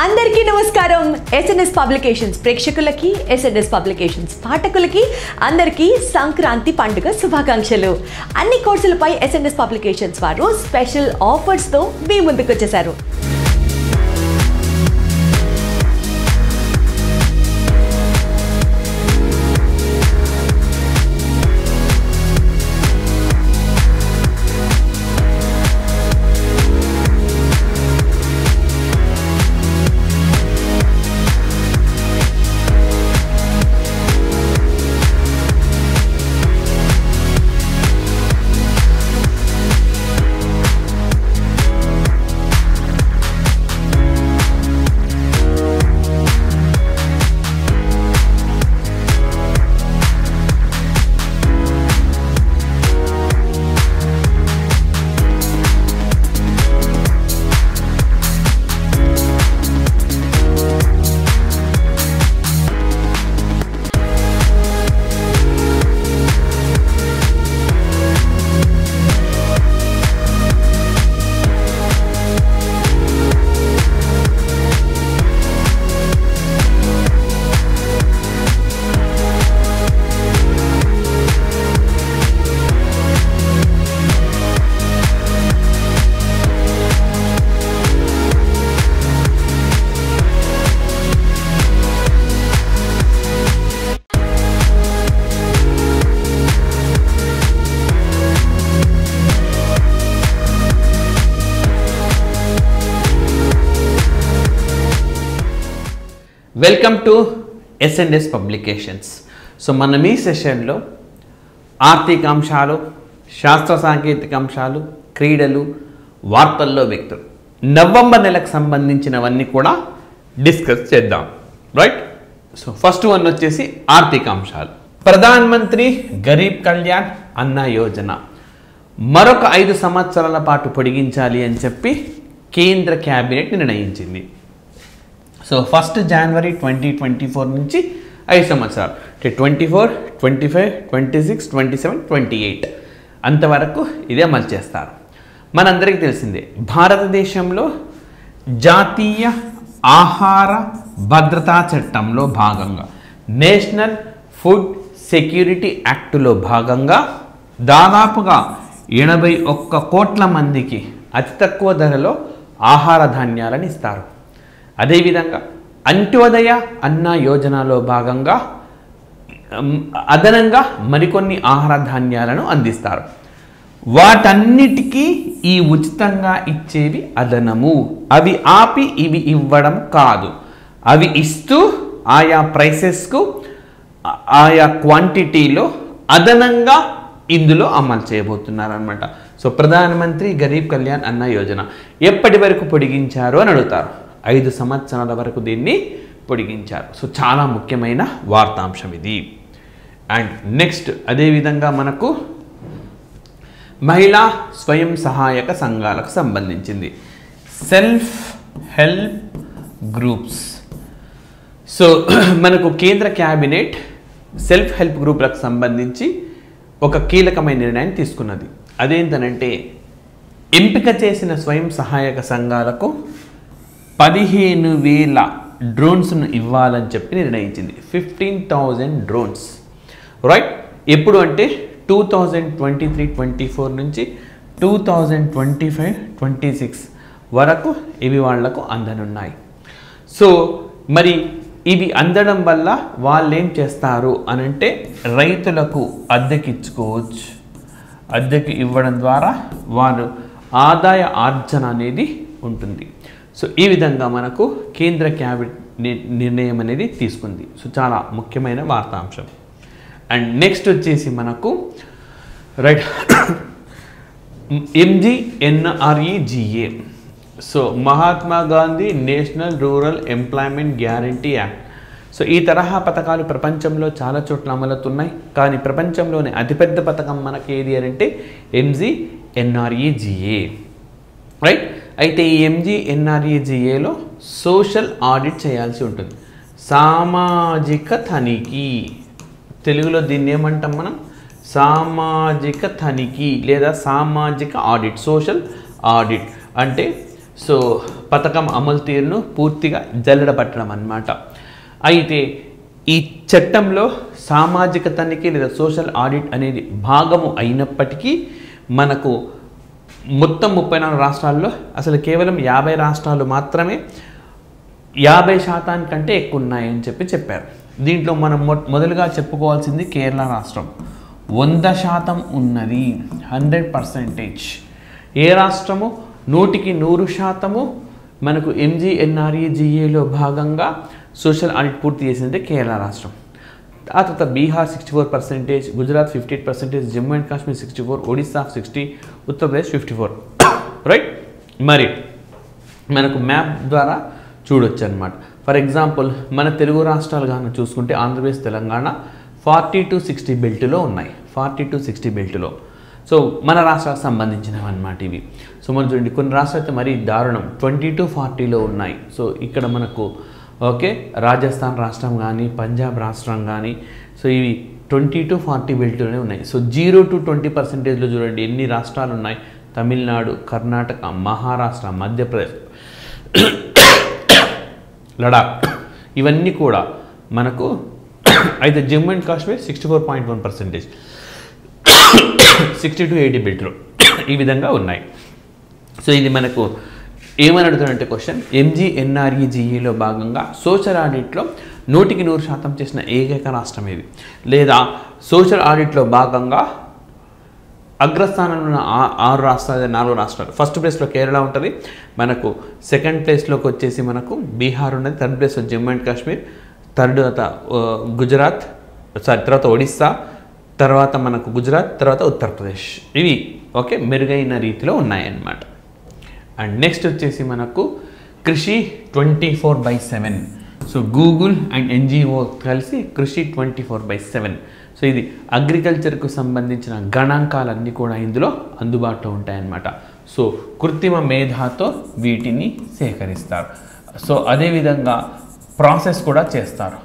అందరికీ నమస్కారం. SNS publications ప్రేక్షకులకి, ఎస్ఎన్ఎస్ పబ్లికేషన్స్ పాఠకులకి అందరికీ సంక్రాంతి పండుగ శుభాకాంక్షలు. అన్ని కోర్సులపై ఎస్ఎన్ఎస్ పబ్లికేషన్స్ వారు స్పెషల్ ఆఫర్స్తో మీ ముందుకు వచ్చేసారు. Welcome to SNS publications. So మనం ఈ సెషన్లో ఆర్థిక అంశాలు, శాస్త్ర సాంకేతిక అంశాలు, క్రీడలు, వార్తల్లో వ్యక్తులు నవంబర్ నెలకు సంబంధించినవన్నీ కూడా డిస్కస్ చేద్దాం. రైట్. సో ఫస్ట్ వన్ వచ్చేసి ఆర్థిక అంశాలు. ప్రధాన్ మంత్రి గరీబ్ కళ్యాణ్ అన్న యోజన మరొక 5 సంవత్సరాల పాటు పొడిగించాలి అని చెప్పి కేంద్ర క్యాబినెట్ నిర్ణయించింది. సో 1 జనవరి 2024 నుంచి 5 సంవత్సరాలు, 24, 25, 26, 27, 28 అంతవరకు ఇదే అమలు చేస్తారు. మనందరికీ తెలిసిందే, భారతదేశంలో జాతీయ ఆహార భద్రతా చట్టంలో భాగంగా, నేషనల్ ఫుడ్ సెక్యూరిటీ యాక్టులో భాగంగా దాదాపుగా 81 కోట్ల మందికి అతి తక్కువ ధరలో ఆహార ధాన్యాలను ఇస్తారు. అదేవిధంగా అంత్యోదయ అన్న యోజనలో భాగంగా అదనంగా మరికొన్ని ఆహార ధాన్యాలను అందిస్తారు. వాటన్నిటికీ ఈ ఉచితంగా ఇచ్చేవి అదనము. అవి ఆపి ఇవి ఇవ్వడం కాదు. అవి ఇస్తూ ఆయా ప్రైసెస్కు, ఆయా క్వాంటిటీలో అదనంగా ఇందులో అమలు చేయబోతున్నారు అనమాట. సో ప్రధానమంత్రి గరీబ్ కళ్యాణ్ అన్న యోజన ఎప్పటి వరకు పొడిగించారు అని అడుగుతారు. 5 సంవత్సరాల వరకు దీన్ని పొడిగించారు. సో చాలా ముఖ్యమైన వార్తాంశం ఇది. అండ్ నెక్స్ట్ అదేవిధంగా మనకు మహిళా స్వయం సహాయక సంఘాలకు సంబంధించింది సెల్ఫ్ హెల్ప్ గ్రూప్స్. సో మనకు కేంద్ర క్యాబినెట్ సెల్ఫ్ హెల్ప్ గ్రూపులకు సంబంధించి ఒక కీలకమైన నిర్ణయం తీసుకున్నది. అదేంటనంటే, ఎంపిక చేసిన స్వయం సహాయక సంఘాలకు 15,000 డ్రోన్స్ను ఇవ్వాలని చెప్పి నిర్ణయించింది. 15,000 డ్రోన్స్. రైట్. ఎప్పుడు అంటే 2023-24 నుంచి 2025-26 వరకు ఇవి వాళ్లకు అందనున్నాయి. సో మరి ఇవి అందడం వల్ల వాళ్ళు ఏం చేస్తారు అనంటే, రైతులకు అద్దెకిచ్చుకోవచ్చు. అద్దెకి ఇవ్వడం ద్వారా వారు ఆదాయ ఆర్జన అనేది ఉంటుంది. సో ఈ విధంగా మనకు కేంద్ర క్యాబినెట్ నిర్ణయం అనేది తీసుకుంది. సో చాలా ముఖ్యమైన వార్తాంశం. అండ్ నెక్స్ట్ వచ్చేసి మనకు right MGNREGA. So Mahatma Gandhi national rural employment guarantee act. So ఈ తరహా పథకాలు ప్రపంచంలో చాలా చోట్ల అమలవుతున్నాయి. కానీ ప్రపంచంలోనే అతిపెద్ద పథకం మనకి ఏది అంటే MGNREGA. రైట్. అయితే ఈ MGNREGAలో సోషల్ ఆడిట్ చేయాల్సి ఉంటుంది. సామాజిక తనిఖీ, తెలుగులో దీన్ని ఏమంటాం మనం, సామాజిక తనిఖీ లేదా సామాజిక ఆడిట్, సోషల్ ఆడిట్. అంటే సో పథకం అమలు తీరును పూర్తిగా జల్లెడ పట్టడం అన్నమాట. అయితే ఈ చట్టంలో సామాజిక తనిఖీ లేదా సోషల్ ఆడిట్ అనేది భాగము అయినప్పటికీ మనకు మొత్తం 34 రాష్ట్రాల్లో అసలు కేవలం 50 రాష్ట్రాలు మాత్రమే 50% కంటే ఎక్కువ ఉన్నాయని చెప్పారు. దీంట్లో మనం మొదలుగా చెప్పుకోవాల్సింది కేరళ రాష్ట్రం 100% ఉన్నది, 100%. ఏ రాష్ట్రము 100% మనకు MGNREGAలో భాగంగా సోషల్ ఆడిట్ పూర్తి చేసిందంటే కేరళ రాష్ట్రం. ఆ తర్వాత బీహార్ 64%, గుజరాత్ 58%, జమ్మూ అండ్ కాశ్మీర్ 64%, ఒడిస్సా 60%, ఉత్తరప్రదేశ్ 54%. రైట్. మరి మనకు మ్యాప్ ద్వారా చూడొచ్చు అనమాట. ఫర్ ఎగ్జాంపుల్ మన తెలుగు రాష్ట్రాలు కానీ చూసుకుంటే ఆంధ్రప్రదేశ్, తెలంగాణ 40 to 60 బెల్ట్లో ఉన్నాయి. 40 to 60 బెల్ట్లో. సో మన రాష్ట్రాలకు సంబంధించినవి అన్నమాట ఇవి. సో మనం చూడండి కొన్ని రాష్ట్రాలు అయితే మరీ దారుణం 20 to 40లో ఉన్నాయి. సో ఇక్కడ మనకు ఓకే రాజస్థాన్ రాష్ట్రం కానీ పంజాబ్ రాష్ట్రం కానీ సో ఇవి 20 to 40 బెల్ట్లోనే ఉన్నాయి. సో 0 to 20%లో చూడండి ఎన్ని రాష్ట్రాలు ఉన్నాయి. తమిళనాడు, కర్ణాటక, మహారాష్ట్ర, మధ్యప్రదేశ్, లడాక్ ఇవన్నీ కూడా మనకు. అయితే జమ్మూ అండ్ కాశ్మీర్ 64.1%, 60 to 80 బెల్ట్లో ఈ విధంగా ఉన్నాయి. సో ఇది మనకు ఏమని అడుగుతాడంటే క్వశ్చన్, MGNREGAలో భాగంగా సోషల్ ఆడిట్లో 100% చేసిన ఏకైక రాష్ట్రం ఇది, లేదా సోషల్ ఆడిట్లో భాగంగా అగ్రస్థానంలో ఉన్న 6 రాష్ట్రాలు 4 రాష్ట్రాలు. ఫస్ట్ ప్లేస్లో కేరళ ఉంటుంది మనకు, సెకండ్ ప్లేస్లోకి వచ్చేసి మనకు బీహార్ ఉన్నది, థర్డ్ ప్లేస్లో జమ్మూ అండ్ కాశ్మీర్, తర్వాత గుజరాత్, తర్వాత ఒడిస్సా, తర్వాత మనకు గుజరాత్, తర్వాత ఉత్తరప్రదేశ్. ఇవి ఓకే మెరుగైన రీతిలో ఉన్నాయన్నమాట. అండ్ నెక్స్ట్ వచ్చేసి మనకు కృషి 24/7. సో గూగుల్ అండ్ NGO కలిసి కృషి 24/7. సో ఇది అగ్రికల్చర్కు సంబంధించిన గణాంకాలన్నీ కూడా ఇందులో అందుబాటులో ఉంటాయన్నమాట. సో కృత్రిమ మేధాతో వీటిని సేకరిస్తారు. సో అదేవిధంగా ప్రాసెస్ కూడా చేస్తారు.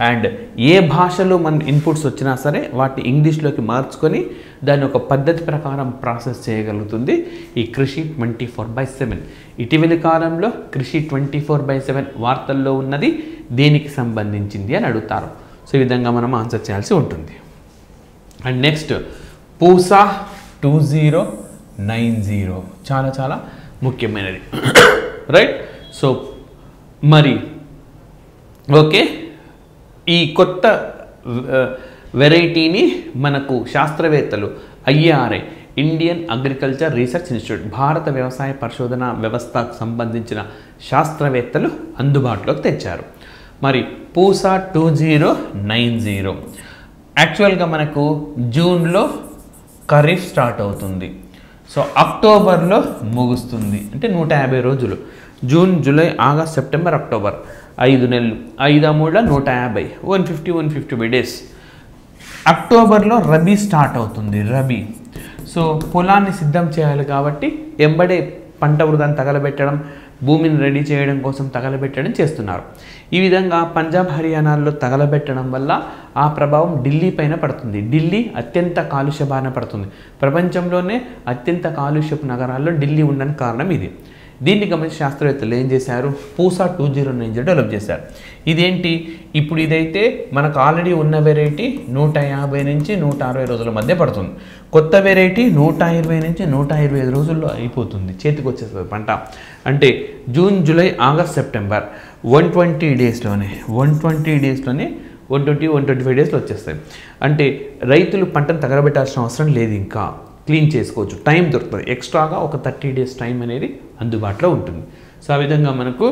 అండ్ ఏ భాషలో మన ఇన్పుట్స్ వచ్చినా సరే వాటిని ఇంగ్లీష్లోకి మార్చుకొని దాన్ని ఒక పద్ధతి ప్రకారం ప్రాసెస్ చేయగలుగుతుంది ఈ కృషి 24/7. ఇటీవలి కాలంలో కృషి 24/7 వార్తల్లో ఉన్నది దేనికి సంబంధించింది అని అడుగుతారు. సో ఈ విధంగా మనం ఆన్సర్ చేయాల్సి ఉంటుంది. అండ్ నెక్స్ట్ పూసా 2090 చాలా చాలా ముఖ్యమైనది. రైట్. సో మరి ఓకే ఈ కొత్త వెరైటీని మనకు శాస్త్రవేత్తలు IARI Indian agriculture research institute భారత వ్యవసాయ పరిశోధన వ్యవస్థకు సంబంధించిన శాస్త్రవేత్తలు అందుబాటులోకి తెచ్చారు. మరి పూసా 2090 యాక్చువల్గా మనకు జూన్లో ఖరీఫ్ స్టార్ట్ అవుతుంది. సో అక్టోబర్లో ముగుస్తుంది. అంటే 150 రోజులు. June, July, August, September, October 5 నెలలు. 5 3 150, 150 డేస్. అక్టోబర్లో రబీ స్టార్ట్ అవుతుంది. రబీ. సో పొలాన్ని సిద్ధం చేయాలి కాబట్టి ఎంబడే పంట వృధాన్ని తగలబెట్టడం, భూమిని రెడీ చేయడం కోసం తగలబెట్టడం చేస్తున్నారు. ఈ విధంగా పంజాబ్, హర్యానాల్లో తగలబెట్టడం వల్ల ఆ ప్రభావం ఢిల్లీ పైన పడుతుంది. ఢిల్లీ అత్యంత కాలుష్య బారిన పడుతుంది. ప్రపంచంలోనే అత్యంత కాలుష్యపు నగరాల్లో ఢిల్లీ ఉండడానికి కారణం ఇది. దీన్ని గమనించి శాస్త్రవేత్తలు ఏం చేశారు, పూసా 2090 డెవలప్ చేశారు. ఇదేంటి, ఇప్పుడు ఇదైతే మనకు ఆల్రెడీ ఉన్న వెరైటీ 150 నుంచి 160 రోజుల మధ్య పడుతుంది. కొత్త వెరైటీ 120 నుంచి 125 రోజుల్లో అయిపోతుంది, చేతికి వచ్చేస్తుంది పంట. అంటే జూన్, జూలై, ఆగస్ట్, సెప్టెంబర్ 120 డేస్లోనే 125 డేస్లో వచ్చేస్తాయి. అంటే రైతులు పంటను తగలబెట్టాల్సిన అవసరం లేదు, ఇంకా క్లీన్ చేసుకోవచ్చు, టైం దొరుకుతుంది. ఎక్స్ట్రాగా ఒక 30 డేస్ టైం అనేది అందుబాటులో ఉంటుంది. సో ఆ విధంగా మనకు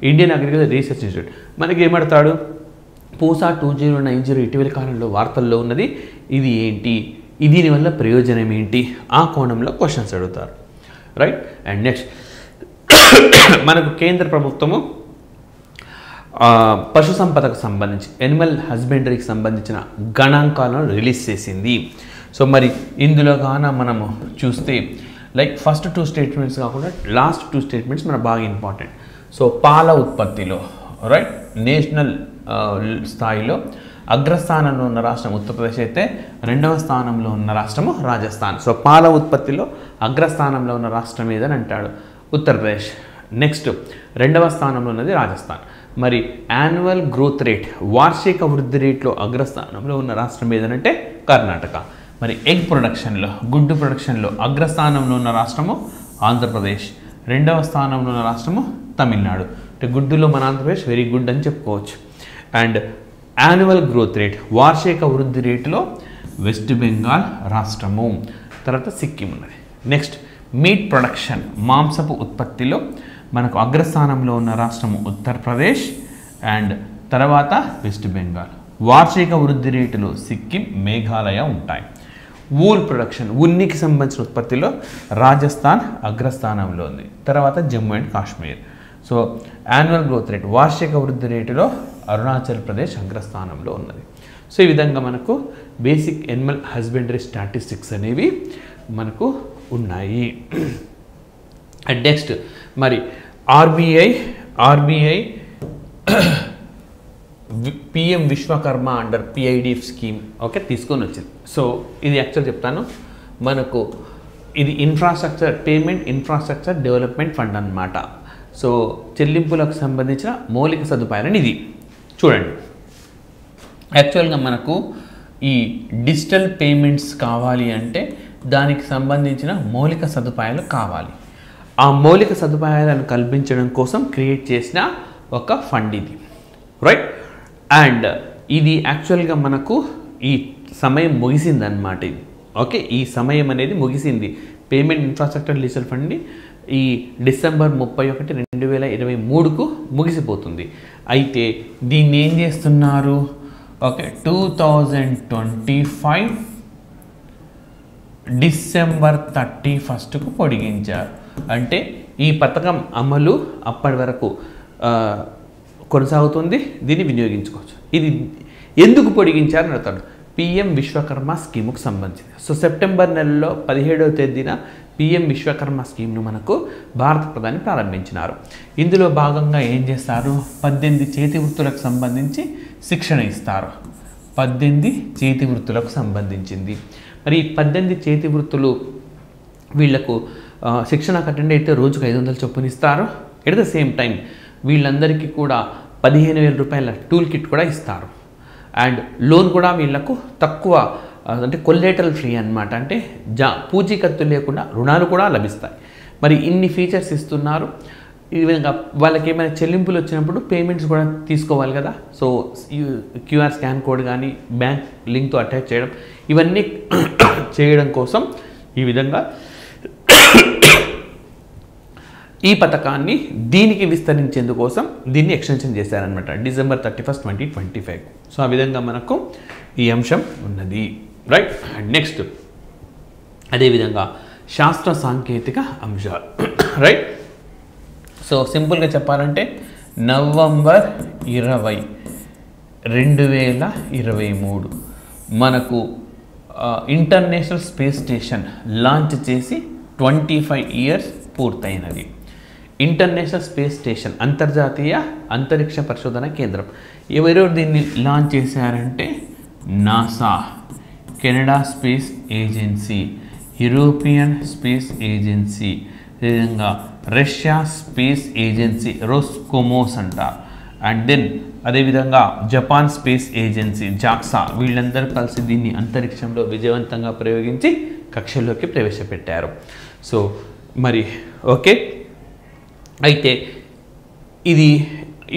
ఇండియన్ అగ్రికల్చర్ రీసెర్చ్ ఇన్స్టిట్యూట్ మనకి ఏమడతాడు, పూసా 2090 ఇటీవలి కాలంలో వార్తల్లో ఉన్నది ఇది ఏంటి, దీనివల్ల ప్రయోజనం ఏంటి, ఆ కోణంలో క్వశ్చన్స్ అడుగుతారు. రైట్. అండ్ నెక్స్ట్ మనకు కేంద్ర ప్రభుత్వము పశు సంపదకు సంబంధించి ఎనిమల్ హస్బెండరీకి సంబంధించిన గణాంకాలను రిలీజ్ చేసింది. సో మరి ఇందులో గాన మనము చూస్తే లైక్ ఫస్ట్ 2 స్టేట్మెంట్స్ కాకుండా లాస్ట్ 2 స్టేట్మెంట్స్ మనకు బాగా ఇంపార్టెంట్. సో పాల ఉత్పత్తిలో రైట్ నేషనల్ స్థాయిలో అగ్రస్థానంలో ఉన్న రాష్ట్రం ఉత్తరప్రదేశ్ అయితే, 2వ స్థానంలో ఉన్న రాష్ట్రము రాజస్థాన్. సో పాల ఉత్పత్తిలో అగ్రస్థానంలో ఉన్న రాష్ట్రం ఏదని అంటాడు? ఉత్తరప్రదేశ్. నెక్స్ట్ రెండవ స్థానంలో ఉన్నది రాజస్థాన్. మరి యాన్యువల్ గ్రోత్ రేట్, వార్షిక వృద్ధి రేట్లో అగ్రస్థానంలో ఉన్న రాష్ట్రం ఏదనంటే కర్ణాటక. మరి ఎగ్ ప్రొడక్షన్లో, గుడ్డు ప్రొడక్షన్లో అగ్రస్థానంలో ఉన్న రాష్ట్రము ఆంధ్రప్రదేశ్, రెండవ స్థానంలో ఉన్న రాష్ట్రము తమిళనాడు. అంటే గుడ్డులో మన ఆంధ్రప్రదేశ్ వెరీ గుడ్ అని చెప్పుకోవచ్చు. అండ్ యాన్యువల్ గ్రోత్ రేట్, వార్షిక వృద్ధి రేటులో వెస్ట్ బెంగాల్ రాష్ట్రము, తర్వాత సిక్కిం ఉన్నది. నెక్స్ట్ మీట్ ప్రొడక్షన్, మాంసపు ఉత్పత్తిలో మనకు అగ్రస్థానంలో ఉన్న రాష్ట్రము ఉత్తరప్రదేశ్ అండ్ తర్వాత వెస్ట్ బెంగాల్. వార్షిక వృద్ధి రేటులో సిక్కిం, మేఘాలయ ఉంటాయి. వూల్ ప్రొడక్షన్, ఉన్నికి సంబంధించిన ఉత్పత్తిలో రాజస్థాన్ అగ్రస్థానంలో ఉంది, తర్వాత Jammu and Kashmir. So annual growth rate, వార్షిక వృద్ధి రేటులో అరుణాచల్ ప్రదేశ్ అగ్రస్థానంలో ఉన్నది. సో ఈ విధంగా మనకు బేసిక్ ఎనిమల్ హస్బెండరీ స్టాటిస్టిక్స్ అనేవి మనకు ఉన్నాయి. అండ్ నెక్స్ట్ మరి RBI PM Vishwakarma under PID scheme okay తీసుకొని వచ్చింది. సో ఇది యాక్చువల్ చెప్తాను, మనకు ఇది infrastructure, payment infrastructure development fund అన్నమాట. సో చెల్లింపులకు సంబంధించిన మౌలిక సదుపాయాలని ఇది చూడండి. యాక్చువల్గా మనకు ఈ డిజిటల్ పేమెంట్స్ కావాలి అంటే దానికి సంబంధించిన మౌలిక సదుపాయాలు కావాలి. ఆ మౌలిక సదుపాయాలను కల్పించడం కోసం క్రియేట్ చేసిన ఒక ఫండ్ ఇది, రైట్. అండ్ ఇది యాక్చువల్గా మనకు ఈ సమయం ముగిసిందన్నమాట ఇది, ఓకే. ఈ సమయం అనేది ముగిసింది. పేమెంట్ ఇన్ఫ్రాస్ట్రక్చర్ డిజిటల్ ఫండ్ ఈ డిసెంబర్ 31, 2023కు ముగిసిపోతుంది. అయితే దీన్ని ఏం చేస్తున్నారు? ఓకే 2025 డిసెంబర్ 31కు పొడిగించారు. అంటే ఈ పథకం అమలు అప్పటి వరకు కొనసాగుతుంది, దీన్ని వినియోగించుకోవచ్చు. ఇది ఎందుకు పొడిగించారని అడుగుతాడు. పిఎం విశ్వకర్మ స్కీముకు సంబంధించింది. సో సెప్టెంబర్ నెలలో 17వ తేదీన పిఎం విశ్వకర్మ స్కీమ్ను మనకు భారత ప్రధాని ప్రారంభించినారు. ఇందులో భాగంగా ఏం చేస్తారు? 18 చేతి వృత్తులకు సంబంధించి శిక్షణ ఇస్తారు. 18 చేతి వృత్తులకు సంబంధించింది. మరి 18 చేతి వృత్తులు వీళ్లకు శిక్షణ అటెండ్ అయితే రోజుకు 500 చొప్పున ఇస్తారు. ఎట్ ద సేమ్ టైం వీళ్ళందరికీ కూడా 15,000 రూపాయల టూల్ కిట్ కూడా ఇస్తారు. అండ్ లోన్ కూడా వీళ్లకు తక్కువ, అంటే కొల్లేటరల్ ఫ్రీ అన్నమాట. అంటే పూచీకత్తు లేకుండా రుణాలు కూడా లభిస్తాయి. మరి ఇన్ని ఫీచర్స్ ఇస్తున్నారు. ఈ విధంగా వాళ్ళకి ఏమైనా చెల్లింపులు వచ్చినప్పుడు పేమెంట్స్ కూడా తీసుకోవాలి కదా. సో క్యూఆర్ స్కాన్ కోడ్ కానీ బ్యాంక్ లింక్తో అటాచ్ చేయడం, ఇవన్నీ చేయడం కోసం ఈ విధంగా ఈ పథకాన్ని దీనికి విస్తరించేందుకోసం దీన్ని ఎక్స్టెన్షన్ చేశారనమాట డిసెంబర్ 31, 2025. సో ఆ విధంగా మనకు ఈ అంశం ఉన్నది, రైట్. అండ్ నెక్స్ట్ అదేవిధంగా శాస్త్ర సాంకేతిక అంశాలు, రైట్. సో సింపుల్గా చెప్పాలంటే నవంబర్ 20, 2023 మనకు ఇంటర్నేషనల్ స్పేస్ స్టేషన్ లాంచ్ చేసి 25 ఇయర్స్ పూర్తయినది. ఇంటర్నేషనల్ స్పేస్ స్టేషన్, అంతర్జాతీయ అంతరిక్ష పరిశోధన కేంద్రం. ఎవరో దీన్ని లాంచ్ చేశారంటే NASA, Canada space agency, European space agency, అదేవిధంగా రష్యా స్పేస్ ఏజెన్సీ రోస్కోమోస్ అంట. అండ్ దెన్ అదేవిధంగా జపాన్ స్పేస్ ఏజెన్సీ జాక్సా, వీళ్ళందరూ కలిసి దీన్ని అంతరిక్షంలో విజయవంతంగా ప్రయోగించి కక్షల్లోకి ప్రవేశపెట్టారు. సో మరి ఓకే, అయితే ఇది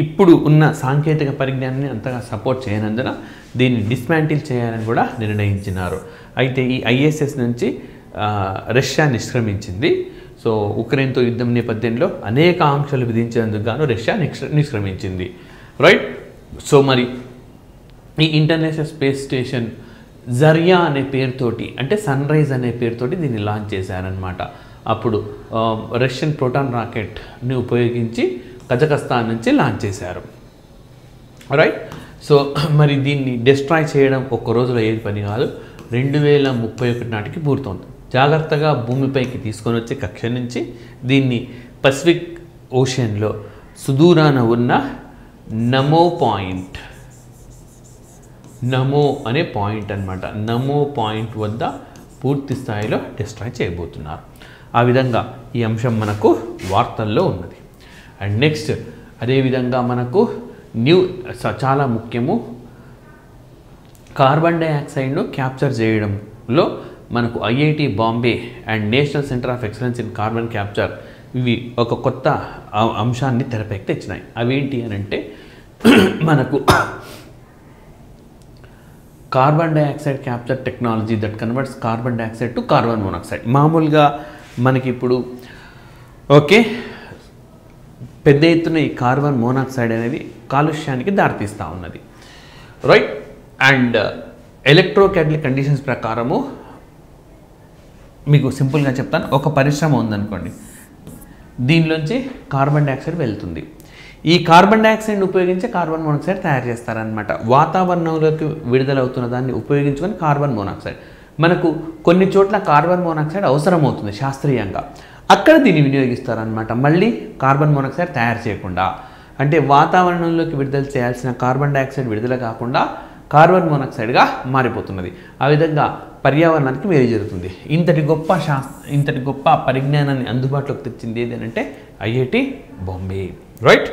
ఇప్పుడు ఉన్న సాంకేతిక పరిజ్ఞానాన్ని అంతగా సపోర్ట్ చేయనందున దీన్ని డిస్మాంటిల్ చేయాలని కూడా నిర్ణయించినారు. అయితే ఈ ఐఎస్ఎస్ నుంచి రష్యా నిష్క్రమించింది. సో ఉక్రెయిన్తో యుద్ధం నేపథ్యంలో అనేక ఆంక్షలు విధించేందుకు గాను రష్యా నిష్క్రమించింది, రైట్. సో మరి ఈ ఇంటర్నేషనల్ స్పేస్ స్టేషన్ జరియా అనే పేరుతోటి, అంటే సన్ రైజ్ అనే పేరుతోటి దీన్ని లాంచ్ చేశారనమాట. అప్పుడు రష్యన్ ప్రోటాన్ రాకెట్ని ఉపయోగించి కజకస్తాన్ నుంచి లాంచ్ చేశారు, రైట్. సో మరి దీన్ని డిస్ట్రాయ్ చేయడం ఒక్క రోజులో ఏది పని కాదు, 2031 నాటికి పూర్తవుతుంది. జాగ్రత్తగా భూమిపైకి తీసుకొని వచ్చే కక్ష నుంచి దీన్ని పసిఫిక్ ఓషన్లో సుదూరాన ఉన్న నమో అనే పాయింట్ అనమాట, నమో పాయింట్ వద్ద పూర్తి స్థాయిలో డిస్ట్రాయ్ చేయబోతున్నారు. ఆ విధంగా ఈ అంశం మనకు వార్తల్లో ఉన్నది. అండ్ నెక్స్ట్ అదేవిధంగా మనకు చాలా ముఖ్యము, కార్బన్ డైఆక్సైడ్ను క్యాప్చర్ చేయడంలో మనకు IIT Bombay and national centre of excellence in carbon capture ఇవి ఒక కొత్త అంశాన్ని తెరపైకి తెచ్చినాయి. అవేంటి అని అంటే మనకు carbon dioxide capture technology that converts carbon dioxide to carbon monoxide. మామూలుగా మనకి ఇప్పుడు పెద్ద ఎత్తున ఈ కార్బన్ మోనాక్సైడ్ అనేది కాలుష్యానికి దారితీస్తూ ఉన్నది, రైట్. అండ్ ఎలక్ట్రోకెమికల్ కండిషన్స్ ప్రకారము మీకు సింపుల్గా చెప్తాను, ఒక పరిశ్రమ ఉందనుకోండి, దీనిలోంచి కార్బన్ డైఆక్సైడ్ వెళ్తుంది. ఈ కార్బన్ డైఆక్సైడ్ని ఉపయోగించి కార్బన్ మోనాక్సైడ్ తయారు చేస్తారనమాట. వాతావరణంలోకి విడుదలవుతున్న దాన్ని ఉపయోగించుకొని కార్బన్ మోనాక్సైడ్, మనకు కొన్ని చోట్ల కార్బన్ మోనాక్సైడ్ అవసరమవుతుంది శాస్త్రీయంగా, అక్కడ దీన్ని వినియోగిస్తారనమాట. మళ్ళీ కార్బన్ మోనాక్సైడ్ తయారు చేయకుండా, అంటే వాతావరణంలోకి విడుదల చేయాల్సిన కార్బన్ డైఆక్సైడ్ విడుదల కాకుండా కార్బన్ మోనాక్సైడ్గా మారిపోతున్నది. ఆ విధంగా పర్యావరణానికి మేలు జరుగుతుంది. ఇంతటి గొప్ప పరిజ్ఞానాన్ని అందుబాటులోకి తెచ్చింది ఏదంటే IIT Bombay, right.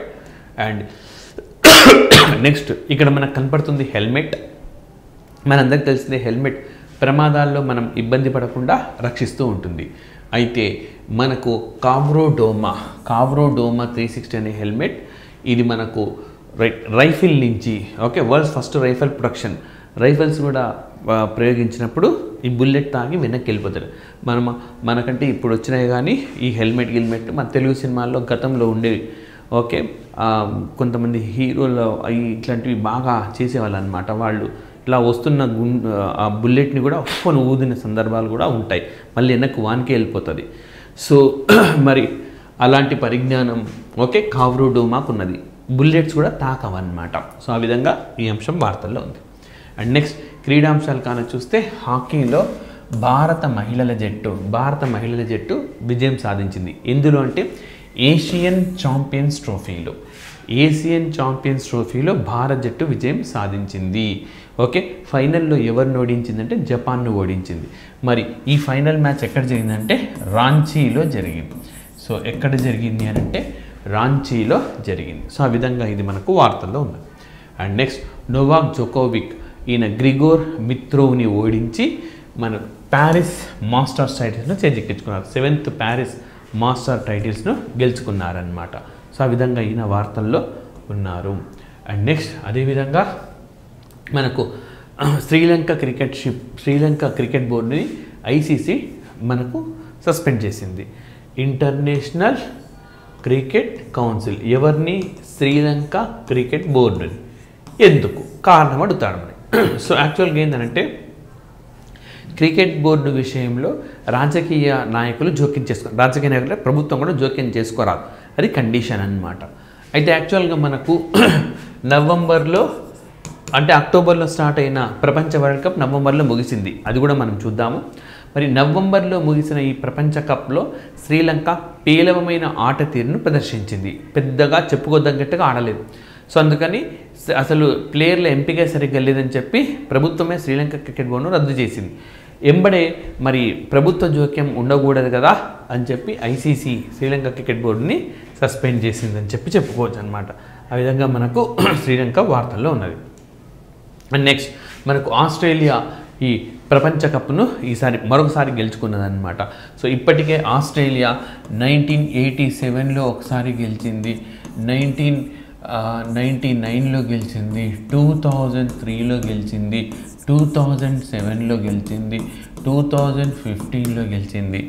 And next ఇక్కడ మనకు కనపడుతుంది హెల్మెట్. మనందరికీ తెలిసిందే హెల్మెట్ ప్రమాదాల్లో మనం ఇబ్బంది పడకుండా రక్షిస్తూ ఉంటుంది. అయితే మనకు కావ్రోడోమా 360 అనే హెల్మెట్, ఇది మనకు రైఫిల్ నుంచి world's first rifle production, rifles కూడా ప్రయోగించినప్పుడు ఈ బుల్లెట్ తాగి వెనక్కి వెళ్ళిపోతారు. మనకంటే ఇప్పుడు వచ్చినాయి కానీ ఈ హెల్మెట్ మన తెలుగు సినిమాల్లో గతంలో ఉండేవి. కొంతమంది హీరోలు ఇట్లాంటివి బాగా చేసేవాళ్ళు అనమాట. వాళ్ళు ఇట్లా వస్తున్న ఆ బుల్లెట్ని కూడా ఊదిన సందర్భాలు కూడా ఉంటాయి, మళ్ళీ వెనక్కి వానికి వెళ్ళిపోతుంది. సో మరి అలాంటి పరిజ్ఞానం కావ్రోడోమాకు ఉన్నది, బుల్లెట్స్ కూడా తాకవన్నమాట. సో ఆ విధంగా ఈ అంశం వార్తల్లో ఉంది. అండ్ నెక్స్ట్ క్రీడాంశాలు కానీ చూస్తే హాకీలో భారత మహిళల జట్టు విజయం సాధించింది. ఎందులో అంటే ఏషియన్ ఛాంపియన్స్ ట్రోఫీలో భారత జట్టు విజయం సాధించింది. ఫైనల్లో ఎవరిని ఓడించిందంటే జపాన్ను ఓడించింది. మరి ఈ ఫైనల్ మ్యాచ్ ఎక్కడ జరిగిందంటే రాంచీలో జరిగింది. సో ఎక్కడ జరిగింది అని అంటే రాంచీలో జరిగింది. సో ఆ విధంగా ఇది మనకు వార్తల్లో ఉంది. అండ్ నెక్స్ట్ నోవాక్ జోకోవిక్, ఈయన గ్రిగోర్ మిత్రోవ్ని ఓడించి మన ప్యారిస్ మాస్టర్స్ టైటిల్స్ను చేజిక్కించుకున్నారు. 7th ప్యారిస్ మాస్టర్ టైటిల్స్ను గెలుచుకున్నారనమాట. సో ఆ విధంగా ఈయన వార్తల్లో ఉన్నారు. అండ్ నెక్స్ట్ అదేవిధంగా మనకు శ్రీలంక క్రికెట్ బోర్డుని ఐసీసీ మనకు సస్పెండ్ చేసింది. ఇంటర్నేషనల్ క్రికెట్ కౌన్సిల్ ఎవరిని? శ్రీలంక క్రికెట్ బోర్డుని. ఎందుకు? కారణం అడుగుతాడు మరి. సో యాక్చువల్గా ఏంటంటే క్రికెట్ బోర్డు విషయంలో రాజకీయ నాయకులు ప్రభుత్వం కూడా జోక్యం చేసుకోరాదు, అది కండిషన్ అన్నమాట. అయితే యాక్చువల్గా మనకు నవంబర్లో అంటే అక్టోబర్లో స్టార్ట్ అయిన ప్రపంచ వరల్డ్ కప్ నవంబర్లో ముగిసింది, అది కూడా మనం చూద్దాము. మరి నవంబర్లో ముగిసిన ఈ ప్రపంచ కప్లో శ్రీలంక పేలవమైన ఆట తీరును ప్రదర్శించింది, పెద్దగా చెప్పుకోదగ్గట్టుగా ఆడలేదు. సో అందుకని అసలు ప్లేయర్ల ఎంపిక సరిగ్గా లేదని చెప్పి ప్రభుత్వమే శ్రీలంక క్రికెట్ బోర్డును రద్దు చేసింది. ఎంబడే మరి ప్రభుత్వ జోక్యం ఉండకూడదు కదా అని చెప్పి ఐసీసీ శ్రీలంక క్రికెట్ బోర్డుని సస్పెండ్ చేసిందని చెప్పుకోవచ్చు అనమాట. ఆ విధంగా మనకు శ్రీలంక వార్తల్లో ఉన్నది. అండ్ నెక్స్ట్ మనకు ఆస్ట్రేలియా ఈ ప్రపంచ కప్ను మరొకసారి గెలుచుకున్నదన్నమాట. సో ఇప్పటికే ఆస్ట్రేలియా 1987లో ఒకసారి గెలిచింది, 1999లో గెలిచింది, 2003లో గెలిచింది, 2007లో గెలిచింది, 2015లో గెలిచింది,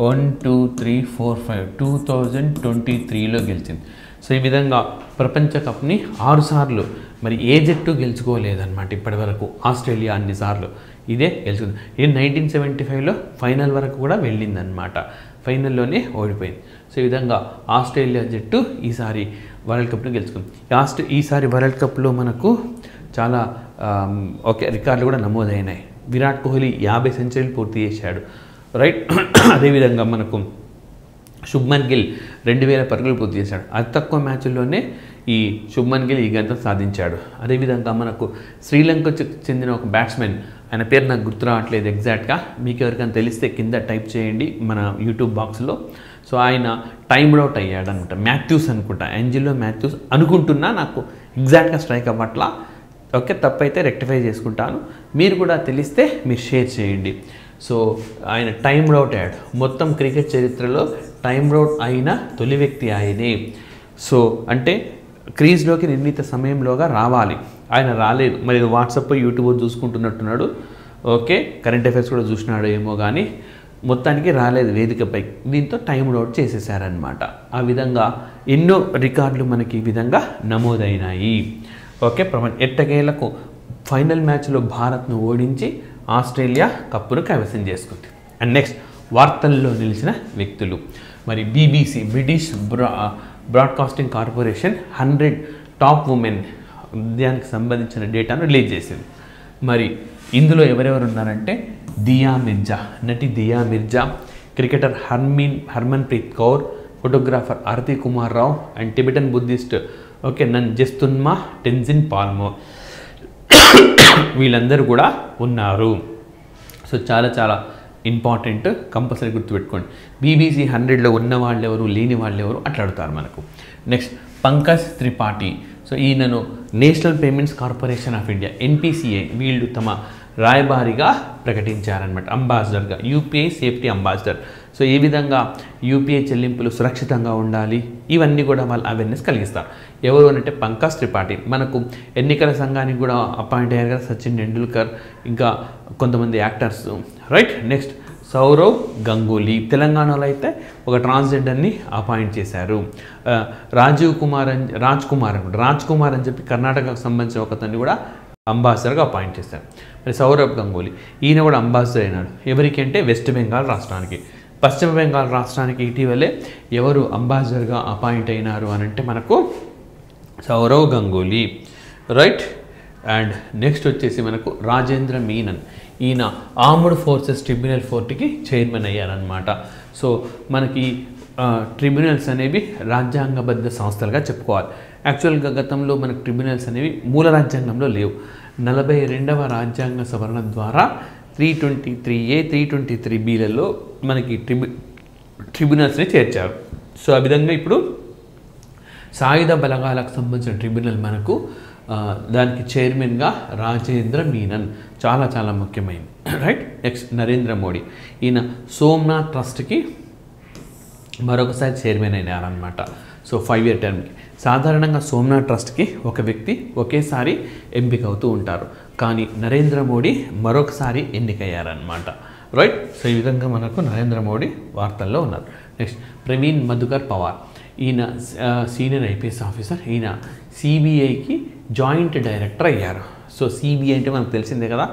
1 2 3 4 5 2023లో గెలిచింది. సో ఈ విధంగా ప్రపంచ కప్ని 6 సార్లు మరి ఏ జట్టు గెలుచుకోలేదన్నమాట ఇప్పటి వరకు. ఆస్ట్రేలియా అన్నిసార్లు ఇదే గెలుచుకుంది. 1975లో ఫైనల్ వరకు కూడా వెళ్ళిందనమాట, ఫైనల్లోనే ఓడిపోయింది. సో ఈ విధంగా ఆస్ట్రేలియా జట్టు ఈసారి వరల్డ్ కప్ను గెలుచుకుంది. ఈసారి వరల్డ్ కప్లో మనకు చాలా రికార్డులు కూడా నమోదైనాయి. విరాట్ కోహ్లీ 50 సెంచరీలు పూర్తి చేశాడు, రైట్. అదేవిధంగా మనకు శుభ్మన్ గిల్ 2000 పరుగులు పూర్తి చేశాడు. అతి తక్కువ మ్యాచ్ల్లోనే ఈ శుభ్మన్ గిల్ ఈ గంట సాధించాడు. అదేవిధంగా మనకు శ్రీలంకకు చెందిన ఒక బ్యాట్స్మెన్, ఆయన పేరు నాకు గుర్తు రావట్లేదు ఎగ్జాక్ట్గా, మీకు ఎవరికైనా తెలిస్తే కింద టైప్ చేయండి మన యూట్యూబ్ బాక్స్లో. సో ఆయన టైమ్డ్ అవుట్ అయ్యాడు అనమాట, మాథ్యూస్ అనుకుంటా, ఏంజెలో మాథ్యూస్ అనుకుంటున్నా, నాకు ఎగ్జాక్ట్గా స్ట్రైక్ అవ్వట్లా. ఓకే, తప్పైతే రెక్టిఫై చేసుకుంటాను, మీరు కూడా తెలిస్తే మీరు షేర్ చేయండి. సో ఆయన టైమ్డ్ అవుట్ అయ్యాడు, మొత్తం క్రికెట్ చరిత్రలో టైమ్డ్ అవుట్ అయిన తొలి వ్యక్తి ఆయనే. సో అంటే క్రీజ్లోకి నిర్ణీత సమయంలోగా రావాలి, ఆయన రాలేదు. మరి వాట్సాప్ యూట్యూబ్ చూసుకుంటున్నట్టున్నాడు, ఓకే కరెంట్ అఫైర్స్ కూడా చూసినాడు ఏమో కానీ మొత్తానికి రాలేదు వేదికపై. దీంతో టైమ్డ్ అవుట్ చేసేసారనమాట. ఆ విధంగా ఎన్నో రికార్డులు మనకి ఈ విధంగా నమోదైనాయి. ఓకే, ఎట్టకేలకు ఫైనల్ మ్యాచ్లో భారత్ను ఓడించి ఆస్ట్రేలియా కప్పును కైవసం చేసుకుంది. అండ్ నెక్స్ట్ వార్తల్లో నిలిచిన వ్యక్తులు, మరి BBC British broadcasting corporation 100 top women దానికి సంబంధించిన డేటాను రిలీజ్ చేసింది. మరి ఇందులో ఎవరెవరు ఉన్నారంటే దియా మిర్జా, నటి Dia Mirza, cricketer Harmanpreet Kaur, photographer Aarathi Kumar Rao and Tibetan Buddhist okay nun Jetsunma Tenzin Palmo, వీళ్ళందరూ కూడా ఉన్నారు. సో చాలా చాలా ఇంపార్టెంట్, కంపల్సరీ గుర్తుపెట్టుకోండి. BBC 100లో ఉన్న వాళ్ళు ఎవరు, లేని వాళ్ళు ఎవరు అట్లా అడుగుతారు మనకు. నెక్స్ట్ పంకజ్ త్రిపాఠి, సో ఈయనను national payments corporation of India NPCI వీళ్ళు తమ రాయబారిగా ప్రకటించారనమాట, అంబాసిడర్గా, UPI సేఫ్టీ అంబాసిడర్. సో ఈ విధంగా UPI చెల్లింపులు సురక్షితంగా ఉండాలి, ఇవన్నీ కూడా వాళ్ళు అవేర్నెస్ కలిగిస్తారు. ఎవరు అంటే పంకజ్ త్రిపాఠి, మనకు ఎన్నికల సంఘానికి కూడా అపాయింట్ అయ్యారు కదా, సచిన్ టెండూల్కర్, ఇంకా కొంతమంది actors, right. Next Sourav Ganguly, తెలంగాణలో అయితే ఒక ట్రాన్స్జెండర్ని అపాయింట్ చేశారు. రాజ్ కుమార్ అని చెప్పి కర్ణాటకకు సంబంధించిన ఒకతన్ని కూడా అంబాసిడర్గా అపాయింట్ చేశారు. మరి సౌరవ్ గంగూలీ ఈయన కూడా అంబాసిడర్ అయినాడు. ఎవరికి అంటే వెస్ట్ బెంగాల్ రాష్ట్రానికి. పశ్చిమ బెంగాల్ రాష్ట్రానికి ఇటీవలే ఎవరు అంబాసిడర్గా అపాయింట్ అయినారు అని అంటే మనకు Sourav Ganguly, right. And next వచ్చేసి మనకు రాజేంద్ర మీనన్, ఈయన ఆర్మ్డ్ ఫోర్సెస్ ట్రిబ్యునల్ 4కి చైర్మన్ అయ్యారనమాట. సో మనకి ట్రిబ్యునల్స్ అనేవి రాజ్యాంగబద్ధ సంస్థలుగా చెప్పుకోవాలి. యాక్చువల్గా గతంలో మనకు ట్రిబ్యునల్స్ అనేవి మూల రాజ్యాంగంలో లేవు. 42వ రాజ్యాంగ సవరణ ద్వారా 323A 323Bలలో మనకి ట్రిబ్యునల్స్ని చేర్చారు. సో ఆ విధంగా ఇప్పుడు సాయుధ బలగాలకు సంబంధించిన ట్రిబ్యునల్ మనకు దానికి చైర్మన్గా రాజేంద్ర మీనన్, చాలా చాలా ముఖ్యమైనది, రైట్. నెక్స్ట్ నరేంద్ర మోడీ, ఈయన సోమనాథ్ ట్రస్ట్కి మరొకసారి చైర్మన్ అయినారనమాట. So 5-year టర్మ్కి. సాధారణంగా సోమనాథ్ ట్రస్ట్కి ఒక వ్యక్తి ఒకేసారి ఎంపిక అవుతూ ఉంటారు, కానీ నరేంద్ర మోడీ మరొకసారి ఎన్నికయ్యారనమాట, రైట్. సో ఈ విధంగా మనకు నరేంద్ర మోడీ వార్తల్లో ఉన్నారు. నెక్స్ట్ ప్రవీణ్ మధుకర్ పవార్, ఈయన సీనియర్ IPS ఆఫీసర్, ఈయన CBIకి జాయింట్ డైరెక్టర్ అయ్యారు. సో CBI అంటే మనకు తెలిసిందే కదా,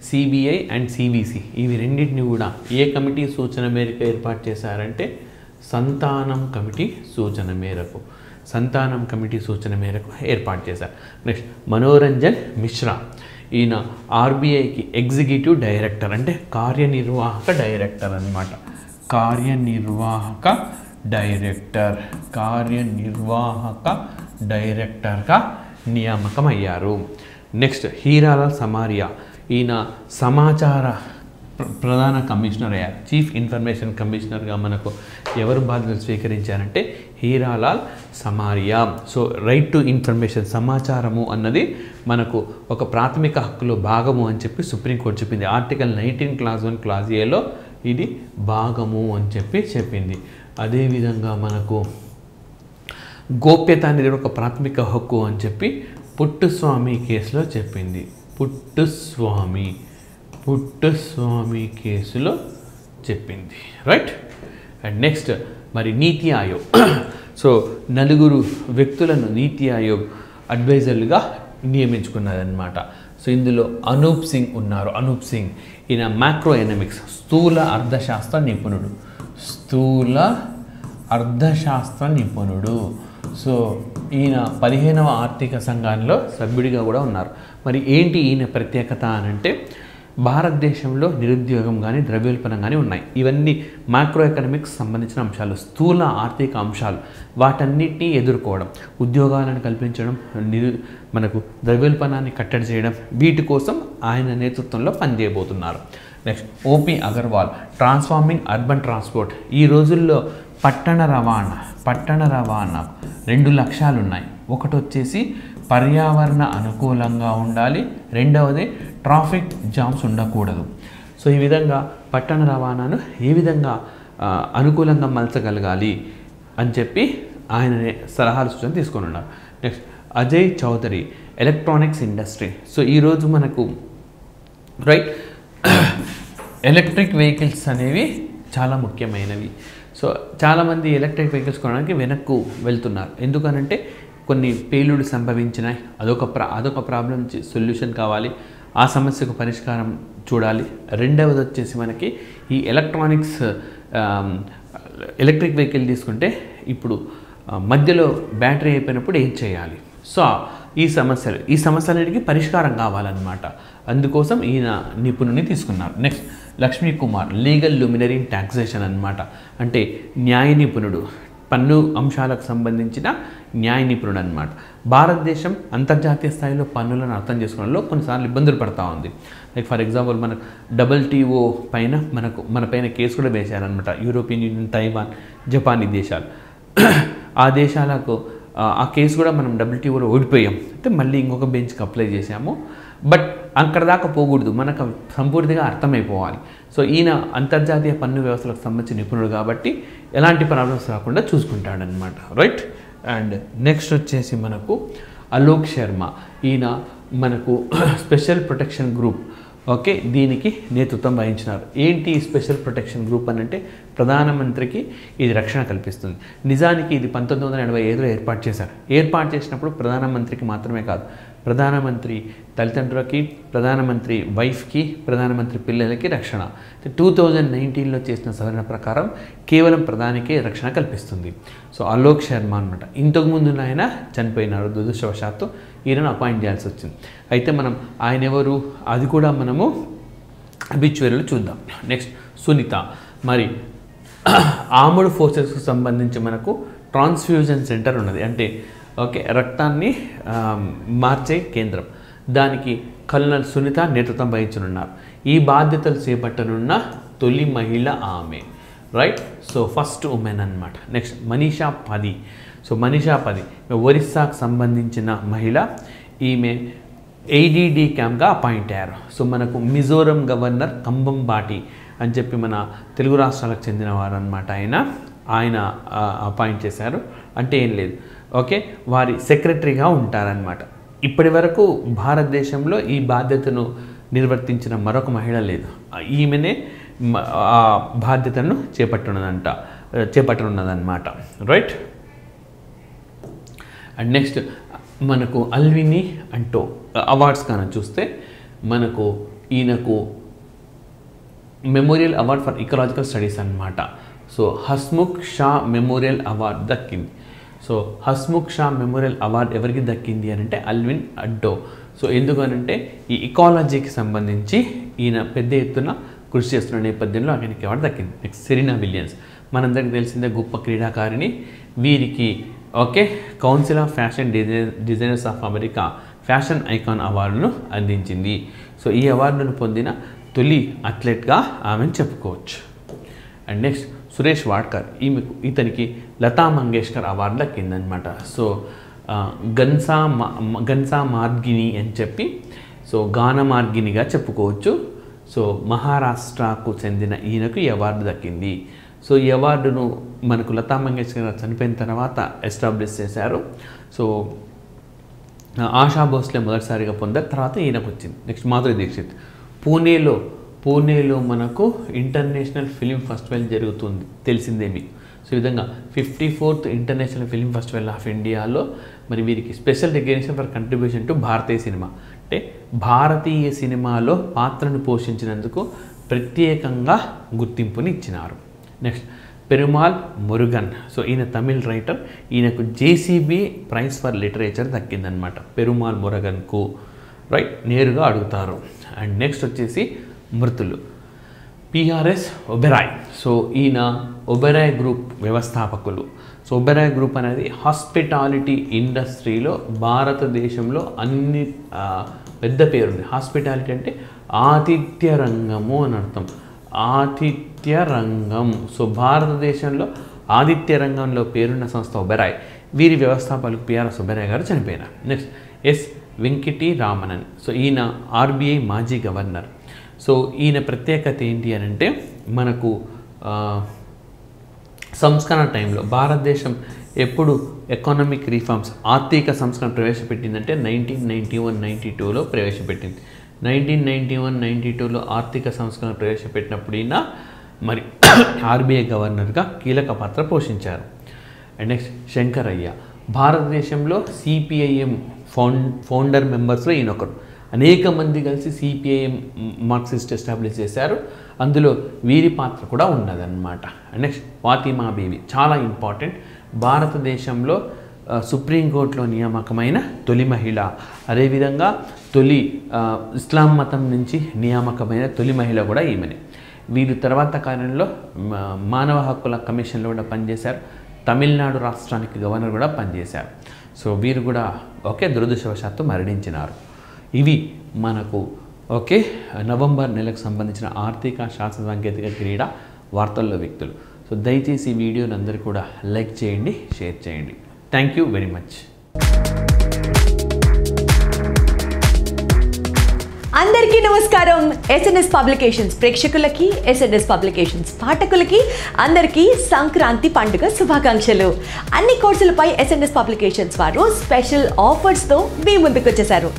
CBI అండ్ CBC ఇవి రెండింటిని కూడా ఏ కమిటీ సూచన మేరకు ఏర్పాటు చేశారంటే సంతానం కమిటీ సూచన మేరకు ఏర్పాటు చేశారు. నెక్స్ట్ మనోరంజన్ మిశ్రా, ఈయన RBIకి ఎగ్జిక్యూటివ్ డైరెక్టర్ అంటే కార్యనిర్వాహక డైరెక్టర్ అనమాట, కార్యనిర్వాహక డైరెక్టర్గా నియామకం అయ్యారు. నెక్స్ట్ హీరాలాల్ సమారియా, ఈయన సమాచార ప్రధాన కమిషనర్ అయ్యారు, చీఫ్ ఇన్ఫర్మేషన్ కమిషనర్గా మనకు ఎవరు బాధ్యతలు స్వీకరించారంటే Heeralal Samariya. So right to information, సమాచారము అన్నది మనకు ఒక ప్రాథమిక హక్కులో భాగము అని చెప్పి సుప్రీంకోర్టు చెప్పింది. ఆర్టికల్ 19 Clause 1 Clause Aలో ఇది భాగము అని చెప్పింది. అదేవిధంగా మనకు గోప్యత అనేది ఒక ప్రాథమిక హక్కు అని చెప్పి పుట్టుస్వామి కేసులో చెప్పింది. పుట్టుస్వామి కేసులో చెప్పింది, రైట్. అండ్ నెక్స్ట్ మరి నీతి ఆయోగ్, సో 4 వ్యక్తులను నీతి ఆయోగ్ అడ్వైజర్లుగా నియమించుకున్నదన్నమాట. సో ఇందులో అనూప్ సింగ్ ఉన్నారు. అనూప్ సింగ్ ఈయన మ్యాక్రో ఎకనామిక్స్, స్థూల అర్థశాస్త్ర నిపుణుడు. సో ఈయన 15వ ఆర్థిక సంఘంలో సభ్యుడిగా కూడా ఉన్నారు. మరి ఏంటి ఈయన ప్రత్యేకత అని అంటే భారతదేశంలో నిరుద్యోగం కానీ ద్రవ్యోల్బణం కానీ ఉన్నాయి. ఇవన్నీ మైక్రో ఎకనామిక్స్ సంబంధించిన అంశాలు, స్థూల ఆర్థిక అంశాలు. వాటన్నిటినీ ఎదుర్కోవడం, ఉద్యోగాలను కల్పించడం, మనకు ద్రవ్యోల్బణాన్ని కట్టడి చేయడం, వీటి కోసం ఆయన నేతృత్వంలో పనిచేయబోతున్నారు. Next OP Agarwal, transforming urban transport. ఈ రోజుల్లో పట్టణ రవాణా 2 లక్ష్యాలు ఉన్నాయి. ఒకటి వచ్చేసి పర్యావరణ అనుకూలంగా ఉండాలి, రెండవది ట్రాఫిక్ జామ్స్ ఉండకూడదు. సో ఈ విధంగా పట్టణ రవాణాను ఏ విధంగా అనుకూలంగా మలచగలగాలి అని చెప్పి ఆయన సలహాలు సూచనలు తీసుకొని ఉన్నారు. Next Ajay Chaudhary, electronics industry. So ఈరోజు మనకు రైట్ ఎలక్ట్రిక్ వెహికల్స్ అనేవి చాలా ముఖ్యమైనవి. సో చాలామంది ఎలక్ట్రిక్ వెహికల్స్ కొనడానికి వెనక్కు వెళ్తున్నారు. ఎందుకనంటే కొన్ని పేలుడు సంభవించినాయి, అదొక ప్రాబ్లం సొల్యూషన్ కావాలి, ఆ సమస్యకు పరిష్కారం చూడాలి. రెండవది వచ్చేసి మనకి ఈ ఎలక్ట్రిక్ వెహికల్ తీసుకుంటే ఇప్పుడు మధ్యలో బ్యాటరీ అయిపోయినప్పుడు ఏం చేయాలి. సో ఈ సమస్యలన్నిటికీ పరిష్కారం కావాలన్నమాట. అందుకోసం ఈయన నిపుణుని తీసుకున్నారు. Next Lakshmi Kumar, legal luminary in taxation అన్నమాట. అంటే న్యాయ నిపుణుడు, పన్ను అంశాలకు సంబంధించిన న్యాయ నిపుణుడు అన్నమాట. భారతదేశం అంతర్జాతీయ స్థాయిలో పన్నులను అర్థం చేసుకోవడంలో కొన్నిసార్లు ఇబ్బందులు పడుతూ ఉంది. లైక్ ఫర్ ఎగ్జాంపుల్ మనకు WTO పైన మన పైన కేసు కూడా వేశారనమాట. యూరోపియన్ యూనియన్, తైవాన్, జపాన్ ఈ దేశాలు. ఆ దేశాలకు ఆ కేసు కూడా మనం WTOలో ఓడిపోయాం. అంటే మళ్ళీ ఇంకొక బెంచ్కి అప్లై చేశాము. బట్ అక్కడ దాకా పోకూడదు, మనకు సంపూర్తిగా అర్థమైపోవాలి. సో ఈయన అంతర్జాతీయ పన్ను వ్యవస్థలకు సంబంధించిన నిపుణుడు కాబట్టి ఎలాంటి ప్రాబ్లమ్స్ రాకుండా చూసుకుంటాడనమాట. రైట్. అండ్ నెక్స్ట్ వచ్చేసి మనకు అలోక్ శర్మ, ఈయన మనకు స్పెషల్ ప్రొటెక్షన్ గ్రూప్, ఓకే, దీనికి నేతృత్వం వహించినారు. ఏంటి స్పెషల్ ప్రొటెక్షన్ గ్రూప్ అని అంటే ప్రధానమంత్రికి ఇది రక్షణ కల్పిస్తుంది. నిజానికి ఇది 1985లో ఏర్పాటు చేశారు. ఏర్పాటు చేసినప్పుడు ప్రధానమంత్రికి మాత్రమే కాదు, ప్రధానమంత్రి తల్లిదండ్రులకి, ప్రధానమంత్రి వైఫ్కి, ప్రధానమంత్రి పిల్లలకి రక్షణ. 2019లో చేసిన సవరణ ప్రకారం కేవలం ప్రధానికే రక్షణ కల్పిస్తుంది. సో అలోక్ శర్మ అనమాట. ఇంతకుముందు ఆయన చనిపోయినారు దురదృష్టవశాత్తు, ఈయనను అపాయింట్ చేయాల్సి వచ్చింది. అయితే మనం ఆయన ఎవరు అది కూడా మనము అబిచ్యువరీలో చూద్దాం. నెక్స్ట్ సునీత, మరి ఆర్మ్డ్ ఫోర్సెస్కు సంబంధించి మనకు ట్రాన్స్ఫ్యూజన్ సెంటర్ ఉన్నది. అంటే ఓకే, రక్తాన్ని మార్చే కేంద్రం, దానికి కల్నల్ సునీత నేతృత్వం వహించనున్నారు. ఈ బాధ్యతలు చేపట్టనున్న తొలి మహిళ ఆమె. రైట్. సో ఫస్ట్ ఉమెన్ అన్నమాట. నెక్స్ట్ మనీషా పది. సో మనీషా పది ఒరిస్సాకు సంబంధించిన మహిళ. ఈమె ADD క్యాంప్గా అపాయింట్ అయ్యారు. సో మనకు మిజోరం గవర్నర్ కంబంబాటి అని చెప్పి మన తెలుగు రాష్ట్రాలకు చెందినవారు అనమాట. ఆయన అపాయింట్ చేశారు. అంటే ఏం లేదు, ఓకే, వారి సెక్రటరీగా ఉంటారనమాట. ఇప్పటి వరకు భారతదేశంలో ఈ బాధ్యతను నిర్వర్తించిన మరొక మహిళ లేదు. ఈమెనే ఆ బాధ్యతను చేపట్టనున్నదన్నమాట. రైట్. అండ్ నెక్స్ట్ మనకు అల్విని అంటో అవార్డ్స్ కానీ చూస్తే మనకు ఈయనకు memorial award for ecological studies అన్నమాట. So Hasmukh Shah memorial award దక్కింది. So Hasmukh Shah memorial award ఎవరికి దక్కింది అని అంటే అల్విన్ అంటో. సో ఎందుకనంటే ఈ ఇకాలజీకి సంబంధించి ఈయన పెద్ద ఎత్తున కృషి చేస్తున్న నేపథ్యంలో ఆయనకి అవార్డు దక్కింది. నెక్స్ట్ సెరీనా విలియమ్స్, మనందరికీ తెలిసిందే గొప్ప క్రీడాకారిణి. వీరికి okay council of fashion designers of America fashion icon అవార్డును అందించింది. సో ఈ అవార్డును పొందిన తొలి అథ్లెట్గా ఆమెను చెప్పుకోవచ్చు. అండ్ నెక్స్ట్ సురేష్ వాడ్కర్, ఇతనికి లతా మంగేష్కర్ అవార్డు దక్కిందనమాట. సో గన్సా మార్గిని అని చెప్పి, సో గాన మార్గినిగా చెప్పుకోవచ్చు. సో మహారాష్ట్రకు చెందిన ఈయనకు ఈ అవార్డు దక్కింది. సో ఈ అవార్డును మనకు లతా మంగేష్కర్ చనిపోయిన తర్వాత ఎస్టాబ్లిష్ చేశారు. సో ఆశా భోస్లే మొదటిసారిగా పొందారు, తర్వాత ఈయనకు వచ్చింది. నెక్స్ట్ మాధురి దీక్షిత్, పూణేలో మనకు ఇంటర్నేషనల్ ఫిలిం ఫెస్టివల్ జరుగుతుంది, తెలిసిందే మీకు. సో ఈ విధంగా 54th international film festival of ఇండియాలో మరి వీరికి special recognition for contribution to Bharatiya cinema, అంటే భారతీయ సినిమాలో పాత్రను పోషించినందుకు ప్రత్యేకంగా గుర్తింపుని ఇచ్చినారు. నెక్స్ట్ పెరుమాల్ మురుగన్, సో ఈయన తమిళ్ రైటర్, ఈయనకు JCB ప్రైజ్ ఫర్ లిటరేచర్ దక్కిందనమాట. పెరుమాల్ మురుగన్కు రైట్ నేరుగా అడుగుతారు. అండ్ నెక్స్ట్ వచ్చేసి మృతులు. పిఆర్ఎస్ ఒబెరాయ్. సో ఈయన ఒబెరాయ్ గ్రూప్ వ్యవస్థాపకులు. సో ఒబెరాయ్ గ్రూప్ అనేది హాస్పిటాలిటీ ఇండస్ట్రీలో భారతదేశంలో అన్ని పెద్ద పేరుంది. హాస్పిటాలిటీ అంటే ఆతిథ్య రంగము అని అర్థం. ఆతిథ్య రంగం. సో భారతదేశంలో ఆతిథ్య రంగంలో పేరున్న సంస్థ ఒబెరాయ్. వీరి వ్యవస్థాపకులు పిఆర్ఎస్ ఒబెరాయ్ గారు చనిపోయినారు. Next S Venkitaramanan. So ఈయన ఆర్బీఐ మాజీ గవర్నర్. సో ఈయన ప్రత్యేకత ఏంటి అని అంటే మనకు సంస్కరణ టైంలో భారతదేశం ఎప్పుడు ఎకనామిక్ రిఫార్మ్స్ ఆర్థిక సంస్కరణ ప్రవేశపెట్టిందంటే 1991-92లో ప్రవేశపెట్టింది. 1991-92లో ఆర్థిక సంస్కరణ ప్రవేశపెట్టినప్పుడు ఈయన మరి ఆర్బీఐ గవర్నర్గా కీలక పాత్ర పోషించారు. And next Shankaraiah. భారతదేశంలో సిపిఐఎం ఫౌండర్ మెంబర్స్లో ఈయన ఒకరు. అనేక మంది కలిసి సిపిఐఎం మార్క్సిస్ట్ ఎస్టాబ్లిష్ చేశారు. అందులో వీరి పాత్ర కూడా ఉన్నదన్నమాట. నెక్స్ట్ ఫాతిమా బీవి. చాలా ఇంపార్టెంట్. భారతదేశంలో సుప్రీంకోర్టులో నియామకమైన తొలి మహిళ. అదేవిధంగా తొలి ఇస్లాం మతం నుంచి నియామకమైన తొలి మహిళ కూడా ఈమెనే. వీరు తర్వాత కాలంలో మానవ హక్కుల కమిషన్లో కూడా పనిచేశారు. తమిళనాడు రాష్ట్రానికి గవర్నర్ కూడా పనిచేశారు. సో వీరు కూడా దురదృష్టవశాత్తు మరణించినారు. ఇవి మనకు నవంబర్ నెలకు సంబంధించిన ఆర్థిక శాస్త్ర సాంకేతిక క్రీడా వార్తల్లో వ్యక్తులు. సో దయచేసి ఈ వీడియోని అందరూ కూడా లైక్ చేయండి, షేర్ చేయండి. Thank you very much. అందరికీ నమస్కారం. ఎస్ఎన్ఎస్ పబ్లికేషన్స్ ప్రేక్షకులకి, ఎస్ఎన్ఎస్ పబ్లికేషన్స్ పాఠకులకి అందరికీ సంక్రాంతి పండుగ శుభాకాంక్షలు. అన్ని కోర్సులపై ఎస్ఎన్ఎస్ పబ్లికేషన్స్ వారు స్పెషల్ ఆఫర్స్తో మీ ముందుకు వచ్చేసారు.